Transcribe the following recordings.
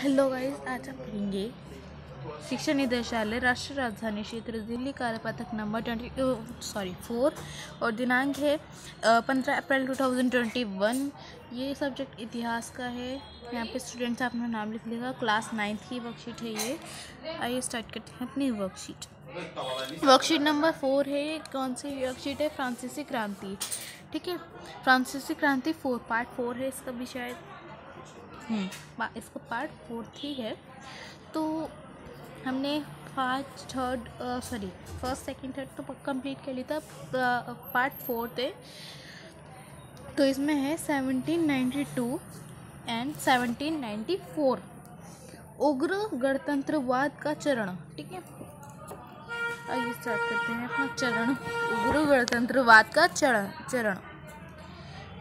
Hello guys, आज हम पढ़ेंगे शिक्षा निदेशालय राष्ट्रीय राजधानी क्षेत्र दिल्ली कार्यपत्रक नंबर 4 और दिनांक है 15 अप्रैल 2021। ये सब्जेक्ट इतिहास का है। यहाँ पे स्टूडेंट्स अपना नाम लिख लेगा। क्लास 9th की वर्कशीट है ये। आइए स्टार्ट करते हैं अपनी वर्कशीट। वर्कशीट नंबर 4 है। कौन सी वर्कशीट है? फ्रांसीसी क्रांति। ठीक है, फ्रांसीसी क्रांति 4 पार्ट 4 है इसका भी शायद। इसका पार्ट 4 ही है। तो हमने फर्स्ट सेकंड थर्ड तो कंप्लीट कर लिया था। पार्ट 4 थे तो इसमें है 1792 एंड 1794 उग्र गणतंत्रवाद का चरण। ठीक है, आइए स्टार्ट करते हैं अपना चरण। उग्र गणतंत्रवाद का चरण।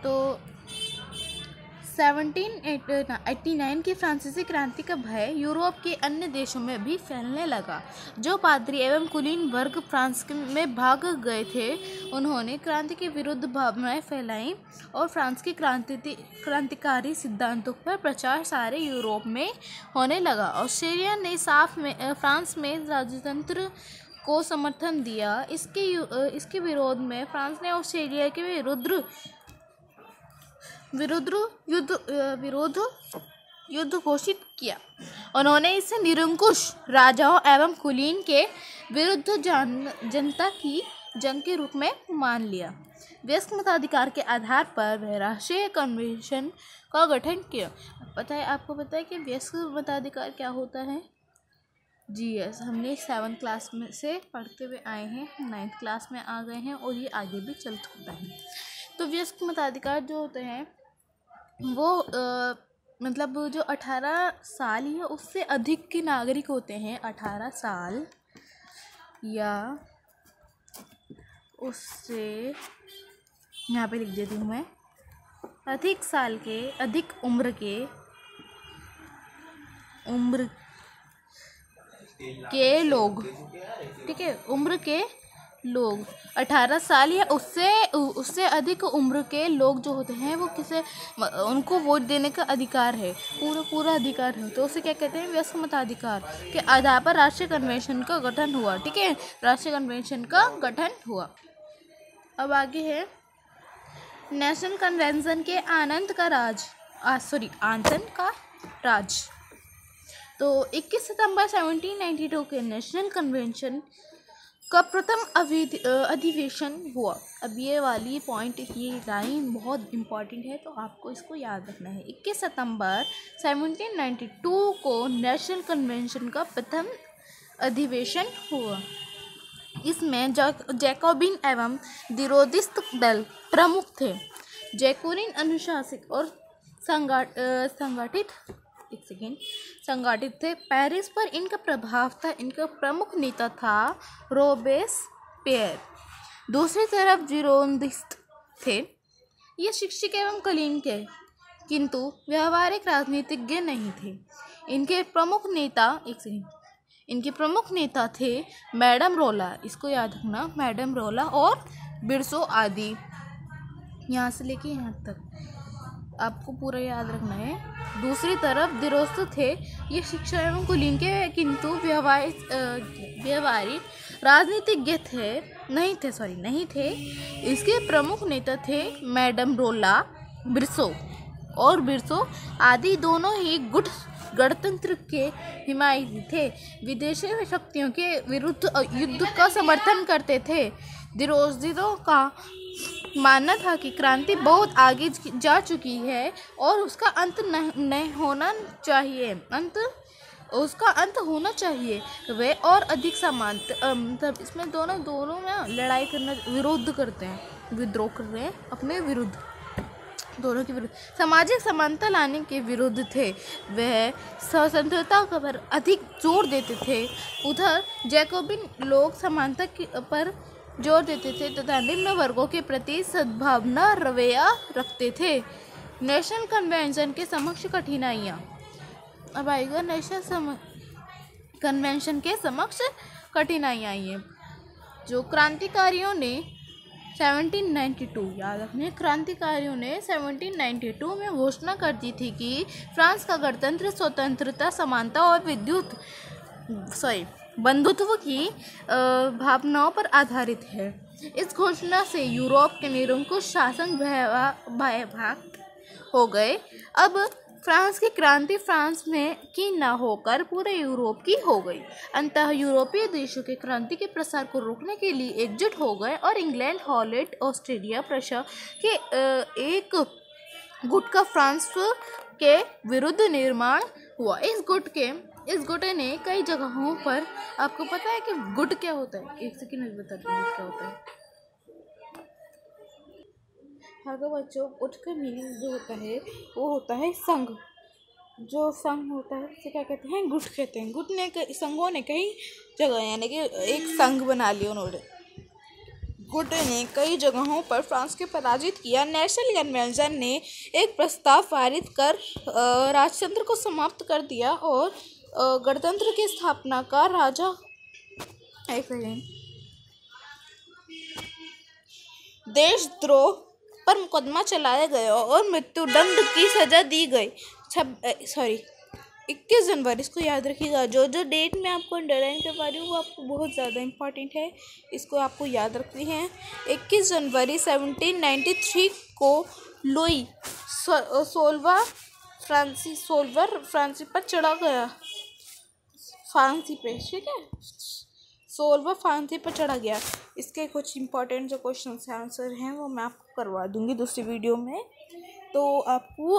तो 1789 की फ्रांसीसी क्रांति का भय यूरोप के अन्य देशों में भी फैलने लगा। जो पादरी एवं कुलीन वर्ग फ्रांस में भाग गए थे, उन्होंने क्रांति के विरुद्ध भावनाएं फैलाई और फ्रांस के क्रांतिकारी सिद्धांतों पर प्रचार सारे यूरोप में होने लगा। ऑस्ट्रेलिया ने फ्रांस में राजतंत्र को समर्थन दिया। इसके विरोध में फ्रांस ने ऑस्ट्रेलिया के विरुद्ध युद्ध घोषित किया। उन्होंने इसे निरंकुश राजाओं एवं कुलीन के विरुद्ध जनता की जंग के रूप में मान लिया। वयस्क मताधिकार के आधार पर वह राष्ट्रीय कन्वेंशन का गठन किया। आपको पता है कि वयस्क मताधिकार क्या होता है? जी यस, हमने 7th क्लास में से पढ़ते हुए आए हैं, 9th क्लास में आ गए हैं और ये आगे भी चल सकता है। तो वयस्क मताधिकार जो होते हैं वो मतलब जो 18 साल या उससे अधिक के नागरिक होते हैं, 18 साल या उससे, यहाँ पे लिख देती हूँ मैं, अधिक उम्र के लोग। ठीक है, उम्र के लोग 18 साल या उससे अधिक उम्र के लोग जो होते हैं वो उनको वोट देने का अधिकार है, पूरा अधिकार है। तो उसे क्या कहते हैं? वयस्क मताधिकार के आधार पर राष्ट्रीय कन्वेंशन का गठन हुआ। ठीक है, राष्ट्रीय कन्वेंशन का गठन हुआ। अब आगे है नेशनल कन्वेंशन के आनंद का राज। तो 21 सितंबर 1792 के नेशनल कन्वेंशन का प्रथम अधिवेशन हुआ। अब ये वाली पॉइंट, ये लाइन बहुत इम्पॉर्टेंट है तो आपको इसको याद रखना है। 21 सितंबर 1792 को नेशनल कन्वेंशन का प्रथम अधिवेशन हुआ। इसमें जैकोबिन एवं विरोधिस्ट दल प्रमुख थे। जैकोबिन अनुशासित और संगठित थे। पेरिस पर इनका प्रभाव था। इनका प्रमुख नेता था रोबेस्पियर। दूसरी तरफ जिरोंदिस्ट थे। ये शिक्षक एवं कुलीन थे, किंतु व्यावहारिक राजनीतिज्ञ नहीं थे। इनके प्रमुख नेता थे मैडम रोला, इसको याद रखना, मैडम रोला और बिरसो आदि। यहाँ से लेके यहाँ तक आपको पूरा याद रखना है। दूसरी तरफ दिरोस्त थे। ये शिक्षा एवं कुलीन के किंतु व्यवहारिक राजनीतिज्ञ नहीं थे। इसके प्रमुख नेता थे मैडम रोला, बिरसो आदि। दोनों ही गुट गणतंत्र के हिमायती थे। विदेशी शक्तियों के विरुद्ध युद्ध का समर्थन करते थे। दिरोजितों का मानना था कि क्रांति बहुत आगे जा चुकी है और उसका अंत होना चाहिए। वे और अधिक समानता, मतलब इसमें दोनों में लड़ाई करना, विद्रोह कर रहे हैं अपने विरुद्ध, दोनों के विरुद्ध। सामाजिक समानता लाने के विरुद्ध थे। वह स्वतंत्रता पर अधिक जोर देते थे। उधर जैकोबिन लोग समानता पर जोर देते थे तथा निम्न वर्गों के प्रति सद्भावना रवैया रखते थे। नेशनल कन्वेंशन के समक्ष कठिनाइयाँ। अब आएगा नेशनल कन्वेंशन के समक्ष कठिनाइयाँ। ये जो क्रांतिकारियों ने 1792 याद रखने, क्रांतिकारियों ने 1792 में घोषणा कर दी थी कि फ्रांस का गणतंत्र स्वतंत्रता, समानता और बंधुत्व की भावनाओं पर आधारित है। इस घोषणा से यूरोप के निरंकुश शासन भयभीत हो गए। अब फ्रांस की क्रांति फ्रांस में की न होकर पूरे यूरोप की हो गई। अंततः यूरोपीय देशों के क्रांति के प्रसार को रोकने के लिए एकजुट हो गए और इंग्लैंड, हॉलैंड, ऑस्ट्रेलिया, प्रशा के एक गुट का फ्रांस के विरुद्ध निर्माण हुआ। इस गुट ने कई जगहों पर, आपको पता है कि गुट क्या होता है? एक सेकंड में बताती हूँ क्या होता है। हाँ तो बच्चों, गुट का मीनिंग जो होता है वो होता है संघ। जो संघ होता है उसे क्या कहते हैं? गुट कहते हैं। गुट ने संघों ने कई जगह, यानी कि एक संघ बना लिया उन्होंने। गुट ने कई जगहों पर फ्रांस को पराजित किया। नेशनल कन्वेंशन ने एक प्रस्ताव पारित कर राजतंत्र को समाप्त कर दिया और गणतंत्र की स्थापना का देशद्रोह पर मुकदमा चलाया गया और मृत्युदंड की सजा दी गई। 21 जनवरी, इसको याद रखिएगा। जो डेट मैं आपको अंडरलाइन करवा रही हूँ वो आपको बहुत ज़्यादा इम्पॉर्टेंट है, इसको आपको याद रखनी है। 21 जनवरी 1793 को लुई 16वां फ्रांसी पर चढ़ा गया। फांसी पे, ठीक है, 16वां फांसी पर चढ़ा गया। इसके कुछ इंपॉर्टेंट जो क्वेश्चन आंसर हैं वो मैं आपको करवा दूंगी दूसरी वीडियो में। तो आपको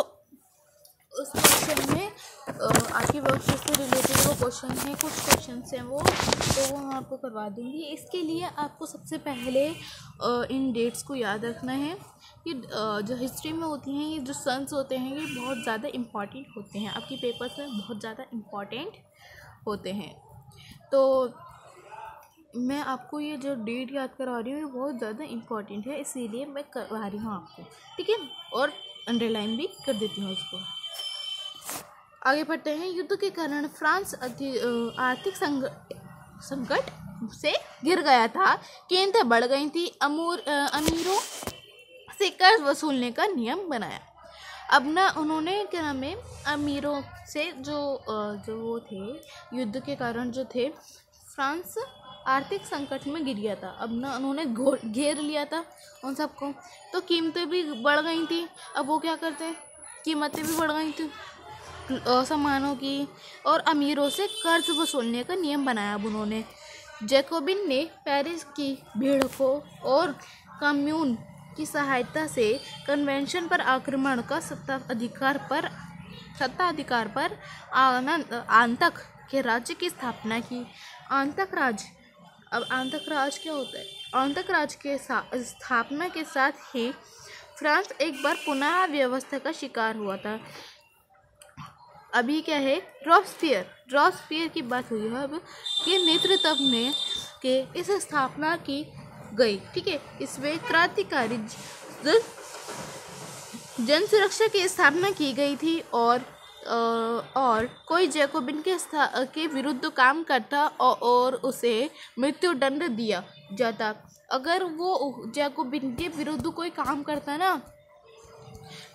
उस क्वेश्चन में आपकी वर्कशीट से रिलेटेड वो क्वेश्चन हैं, कुछ क्वेश्चन हैं वो, तो वो मैं आपको करवा दूंगी। इसके लिए आपको सबसे पहले इन डेट्स को याद रखना है कि जो हिस्ट्री में होती हैं, ये जो सन्स होते हैं ये बहुत ज़्यादा इम्पॉर्टेंट होते हैं, आपकी पेपर्स में बहुत ज़्यादा इम्पॉर्टेंट होते हैं। तो मैं आपको ये जो डेट याद करवा रही हूँ ये बहुत ज़्यादा इम्पॉर्टेंट है, इसीलिए मैं करवा रही हूँ आपको, ठीक है, और अंडरलाइन भी कर देती हूँ उसको। आगे बढ़ते हैं। युद्ध के कारण फ्रांस आर्थिक संकट से गिर गया था। कीमतें बढ़ गई थी। अमीरों से कर्ज वसूलने का नियम बनाया। अब ना उन्होंने क्या नाम है, अमीरों से जो वो थे, युद्ध के कारण जो थे, फ्रांस आर्थिक संकट में गिर गया था। अब ना उन्होंने घेर लिया था उन सबको, तो कीमतें भी बढ़ गई थी। अब वो क्या करते हैं, कीमतें भी बढ़ गई थी सामानों की, और अमीरों से कर्ज वसूलने का नियम बनाया। अब उन्होंने जैकोबिन ने पेरिस की भीड़ को और कम्यून की सहायता से कन्वेंशन पर आक्रमण का सत्ता अधिकार पर आंतक के राज्य की स्थापना की। आंतक राज्य, अब आंतक राज्य क्या होता है? आंतक राज्य के स्थापना के साथ ही फ्रांस एक बार पुनः व्यवस्था का शिकार हुआ था। अभी क्या है, रॉबस्पियर की बात हुई है अब, के नेतृत्व में के इस स्थापना की गई, ठीक है। इसमें क्रांतिकारी जन सुरक्षा की स्थापना की गई थी और कोई जैकोबिन के विरुद्ध काम करता और उसे मृत्युदंड दिया जाता। अगर वो जैकोबिन के विरुद्ध कोई काम करता ना,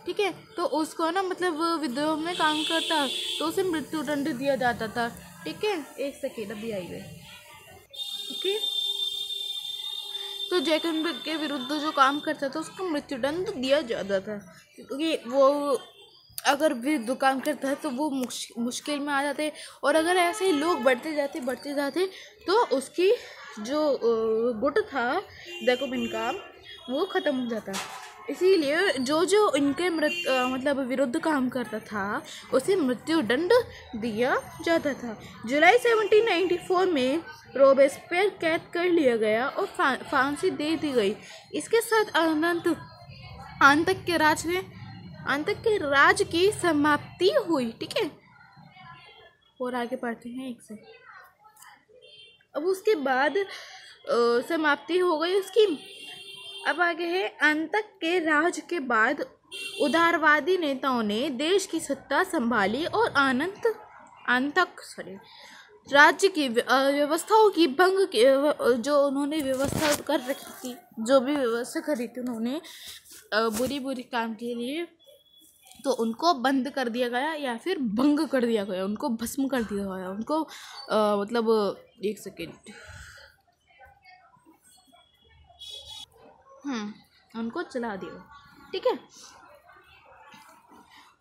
ठीक है, तो उसको ना मतलब विद्रोह में काम करता तो उसे मृत्युदंड दिया जाता था, ठीक है। एक सेकेंड अभी आइए, ओके। तो जैकोबिन के विरुद्ध जो काम करता था उसको मृत्युदंड दिया जाता था, क्योंकि वो अगर विरुद्ध काम करता है तो वो मुश्किल में आ जाते, और अगर ऐसे ही लोग बढ़ते जाते तो उसकी जो गुट था जैकोबिन का वो ख़त्म हो जाता। इसीलिए जो इनके मतलब विरुद्ध काम करता था उसे मृत्युदंड दिया जाता था। जुलाई 1794 में रॉबेस्पियर कैद कर लिया गया और फांसी दे दी गई। इसके साथ आंतक के राज की समाप्ति हुई, ठीक है। और आगे पढ़ते हैं एक से। अब उसके बाद समाप्ति हो गई उसकी। अब आगे है, आंतक के राज के बाद उदारवादी नेताओं ने देश की सत्ता संभाली और राज्य की व्यवस्थाओं की भंग के जो उन्होंने व्यवस्था कर रखी थी, जो भी व्यवस्था करी थी उन्होंने बुरी बुरी काम के लिए, तो उनको बंद कर दिया गया या फिर भंग कर दिया गया, उनको भस्म कर दिया गया, उनको मतलब एक सेकेंड, उनको चला दिया, ठीक है।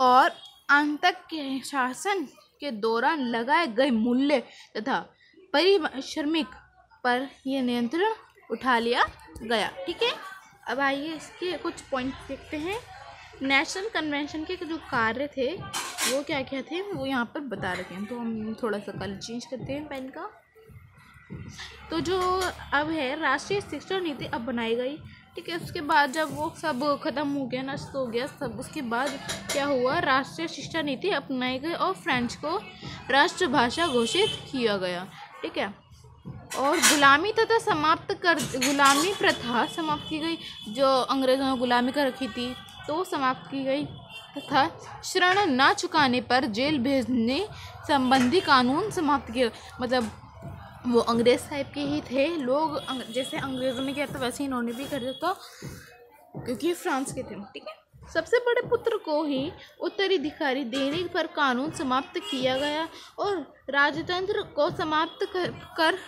और अंतक के शासन के दौरान लगाए गए मूल्य तथा परिश्रमिक पर यह नियंत्रण उठा लिया गया, ठीक है। अब आइए इसके कुछ पॉइंट देखते हैं। नेशनल कन्वेंशन के जो कार्य थे वो क्या क्या थे वो यहाँ पर बता रखे हैं, तो हम थोड़ा सा कलर चेंज करते हैं पेन का। तो जो अब है राष्ट्रीय शिक्षा नीति अब बनाई गई, ठीक है। उसके बाद जब वो सब ख़त्म हो गया, नष्ट हो गया सब, उसके बाद क्या हुआ, राष्ट्रीय शिक्षा नीति अपनाई गई और फ्रेंच को राष्ट्रभाषा घोषित किया गया, ठीक है। और गुलामी तथा गुलामी प्रथा समाप्त की गई, जो अंग्रेज़ों ने गुलामी कर रखी थी तो वो समाप्त की गई, तथा ऋण न चुकाने पर जेल भेजने संबंधी कानून समाप्त किया। मतलब वो अंग्रेज साहब के ही थे लोग, जैसे अंग्रेज़ों ने किया था वैसे इन्होंने भी कर दिया था, क्योंकि फ्रांस के थे, ठीक है। सबसे बड़े पुत्र को ही उत्तराधिकारी देने पर कानून समाप्त किया गया और राजतंत्र को समाप्त कर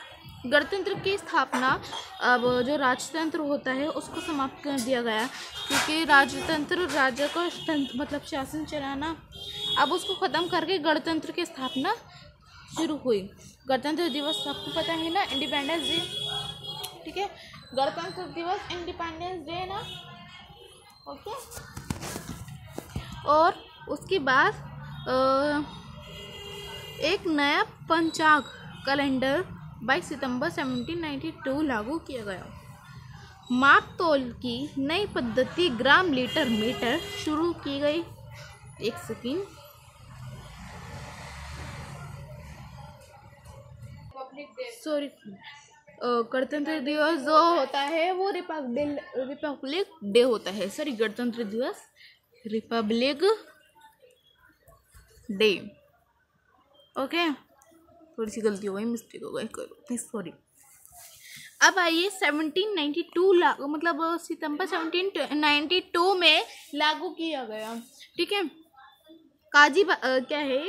गणतंत्र की स्थापना, अब जो राजतंत्र होता है उसको समाप्त कर दिया गया, क्योंकि राजतंत्र राज्य को मतलब शासन चलाना, अब उसको ख़त्म करके गणतंत्र की स्थापना शुरू हुई। गणतंत्र दिवस सबको पता है ना, इंडिपेंडेंस डे, ठीक है। गणतंत्र दिवस इंडिपेंडेंस डे ना, ओके। और उसके बाद एक नया पंचांग कैलेंडर 22 सितंबर 1792 लागू किया गया। माप तोल की नई पद्धति ग्राम लीटर मीटर शुरू की गई। एक सेकेंड, सॉरी, गणतंत्र दिवस जो होता है वो रिपब्लिक डे होता है, सॉरी गणतंत्र दिवस रिपब्लिक डे, ओके। थोड़ी सी गलती हो गई, मिस्टेक हो गई, सॉरी। अब आइए 1792 मतलब सितंबर 1792 में लागू किया गया, ठीक है। क्या है,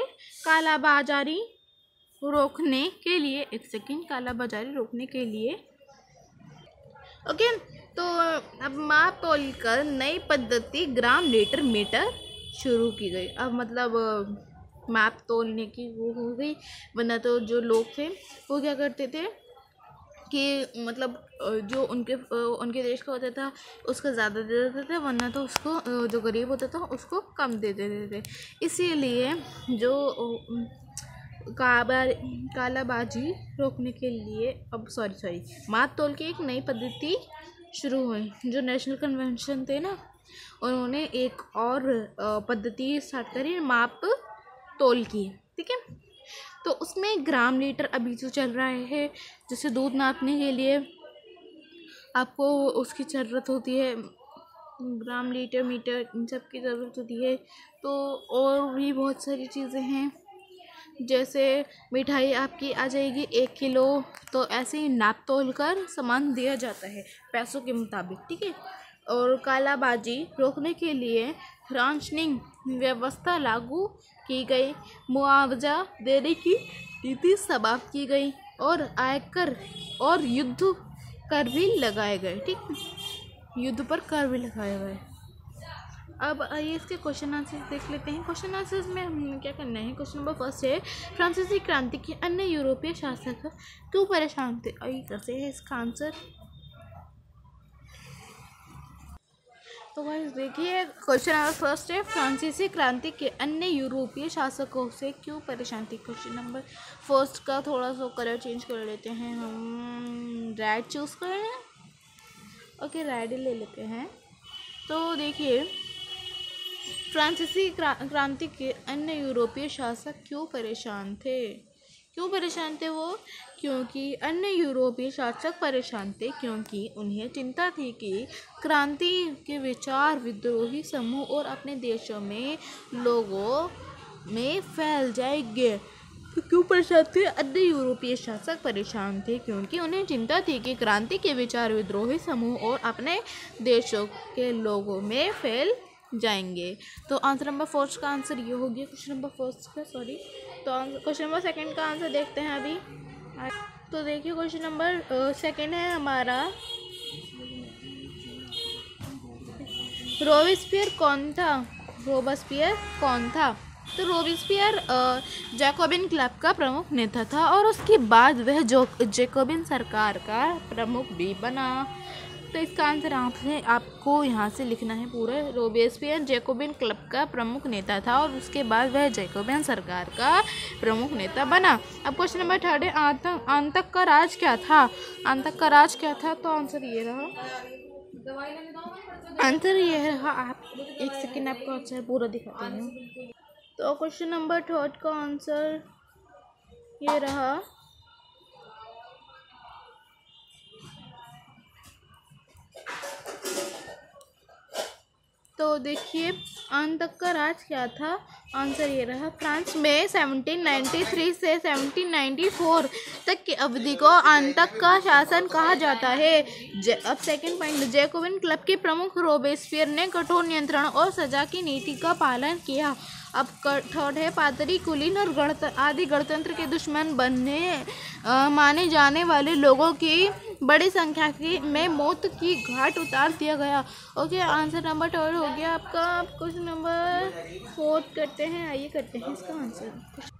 कालाबाजारी रोकने के लिए, एक सेकेंड, कालाबाजारी रोकने के लिए, ओके। तो अब माप तोल कर नई पद्धति ग्राम लीटर मीटर शुरू की गई। अब मतलब माप तोलने की वो हो गई, वरना तो जो लोग थे वो क्या करते थे कि मतलब जो उनके देश का होता था उसका ज़्यादा दे देते थे, वरना तो उसको जो गरीब होता था उसको कम दे देते थे। इसीलिए जो कालाबाजी रोकने के लिए अब माप तोल की एक नई पद्धति शुरू हुई। जो नेशनल कन्वेंशन थे ना, उन्होंने एक और पद्धति स्टार्ट करी, माप तोल की, ठीक है। तो उसमें ग्राम लीटर अभी जो चल रहा है, जैसे दूध नापने के लिए आपको उसकी ज़रूरत होती है, ग्राम लीटर मीटर इन सब की ज़रूरत होती है। तो और भी बहुत सारी चीज़ें हैं, जैसे मिठाई आपकी आ जाएगी 1 किलो, तो ऐसे ही नाप तोल कर सामान दिया जाता है पैसों के मुताबिक, ठीक है। और कालाबाजी रोकने के लिए राशनिंग व्यवस्था लागू की गई, मुआवजा देने की नीति समाप्त की गई और आयकर और युद्ध कर भी लगाए गए, ठीक, युद्ध पर कर भी लगाए गए। अब आइए इसके क्वेश्चन आंसर्स देख लेते हैं। क्वेश्चन आंसर्स में हमें क्या करना है। क्वेश्चन नंबर फर्स्ट है, फ्रांसीसी क्रांति के अन्य यूरोपीय शासक क्यों परेशान थे। आइए करते हैं इसका आंसर। तो गाइस देखिए, क्वेश्चन नंबर फर्स्ट है, फ्रांसीसी क्रांति के अन्य यूरोपीय शासकों से क्यों परेशान थी। क्वेश्चन नंबर फर्स्ट का थोड़ा सा कलर चेंज कर लेते हैं, हम रेड चूज़ कर रहे हैं, ओके रेड ही ले लेते हैं। तो देखिए, फ्रांसीसी क्रांति के अन्य यूरोपीय शासक क्यों परेशान थे वो, क्योंकि अन्य यूरोपीय शासक परेशान थे क्योंकि उन्हें चिंता थी कि क्रांति के विचार विद्रोही समूह और अपने देशों में लोगों में फैल जाएंगे। तो क्यों परेशान थे? अन्य यूरोपीय शासक परेशान थे क्योंकि उन्हें चिंता थी कि क्रांति के विचार विद्रोही समूह और अपने देशों के लोगों में फैल जाएंगे। तो आंसर नंबर फर्स्ट का आंसर ये हो गया, क्वेश्चन नंबर फर्स्ट का, सॉरी। तो क्वेश्चन नंबर सेकंड का आंसर देखते हैं अभी। तो देखिए क्वेश्चन नंबर सेकंड है हमारा, रोबेस्पियर कौन था? रोबेस्पियर कौन था? तो रोबेस्पियर जैकोबिन क्लब का प्रमुख नेता था और उसके बाद वह जैकोबिन सरकार का प्रमुख भी बना। तो इसका आंसर आपको यहाँ से लिखना है पूरा। रोबेस्पियर जैकोबिन क्लब का प्रमुख नेता था और उसके बाद वह जैकोबिन सरकार का प्रमुख नेता बना। अब क्वेश्चन नंबर थर्ड है, आंतक का राज क्या था? आंतक का राज क्या था? तो आंसर ये रहा, आंसर ये रहा। आप एक सेकेंड, आपको आंसर पूरा दिखाती हूँ। तो क्वेश्चन नंबर थर्ड का आंसर ये रहा, तो देखिए आंतक का राज क्या था? आंसर ये रहा, फ्रांस में 1793 से 1794 तक की अवधि को आंतक का शासन कहा जाता है। अब सेकंड पॉइंट, जैकोबिन क्लब के प्रमुख रोबेस्पियर ने कठोर नियंत्रण और सजा की नीति का पालन किया। अब थर्ड है, पादरी, कुलीन और आदि गणतंत्र के दुश्मन माने जाने वाले लोगों की बड़ी संख्या में मौत की घाट उतार दिया गया। ओके, आंसर नंबर थर्ड हो गया आपका। क्वेश्चन नंबर फोर्थ करते हैं, आइए करते हैं इसका आंसर।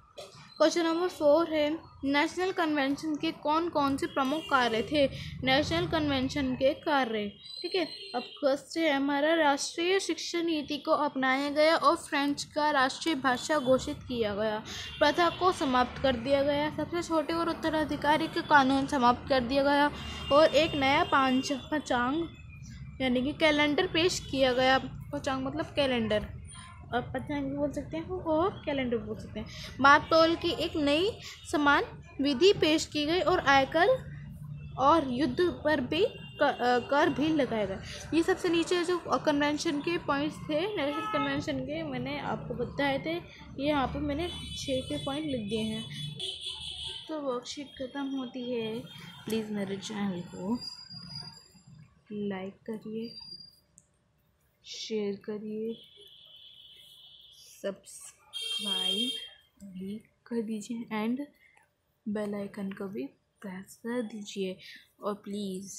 क्वेश्चन नंबर 4 है, नेशनल कन्वेंशन के कौन कौन से प्रमुख कार्य थे? नेशनल कन्वेंशन के कार्य, ठीक है। अब फर्स्ट है हमारा, राष्ट्रीय शिक्षा नीति को अपनाया गया और फ्रेंच का राष्ट्रीय भाषा घोषित किया गया। प्रथा को समाप्त कर दिया गया। सबसे छोटे और उत्तराधिकारी के कानून समाप्त कर दिया गया और एक नया पंचांग यानी कि कैलेंडर पेश किया गया। पंचांग मतलब कैलेंडर, और पंचांग भी बोल सकते हैं और कैलेंडर बोल सकते हैं। माप तोल की एक नई समान विधि पेश की गई और आयकर और युद्ध पर भी कर भी लगाया गया। ये सबसे नीचे जो कन्वेंशन के पॉइंट्स थे, नेशनल कन्वेंशन के, मैंने आपको बताए थे। ये यहाँ पे मैंने 6 के पॉइंट लिख दिए हैं। तो वर्कशीट ख़त्म होती है। प्लीज़ मेरे चैनल को लाइक करिए, शेयर करिए, सब्सक्राइब भी कर दीजिए एंड बेल आइकन को भी प्रेस कर दीजिए। और प्लीज़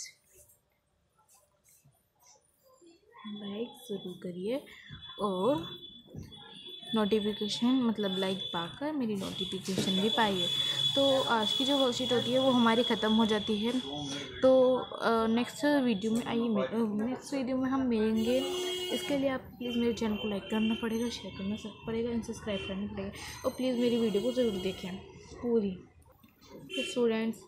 लाइक ज़रूर करिए और नोटिफिकेशन मतलब लाइक पाकर मेरी नोटिफिकेशन भी पाइए। तो आज की जो वर्कशीट होती है वो हमारी ख़त्म हो जाती है। तो नेक्स्ट वीडियो में हम मिलेंगे। इसके लिए आप प्लीज़ मेरे चैनल को लाइक करना पड़ेगा, शेयर करना पड़ेगा एंड सब्सक्राइब करना पड़ेगा। और प्लीज़ मेरी वीडियो को ज़रूर देखें पूरी। स्टूडेंट्स,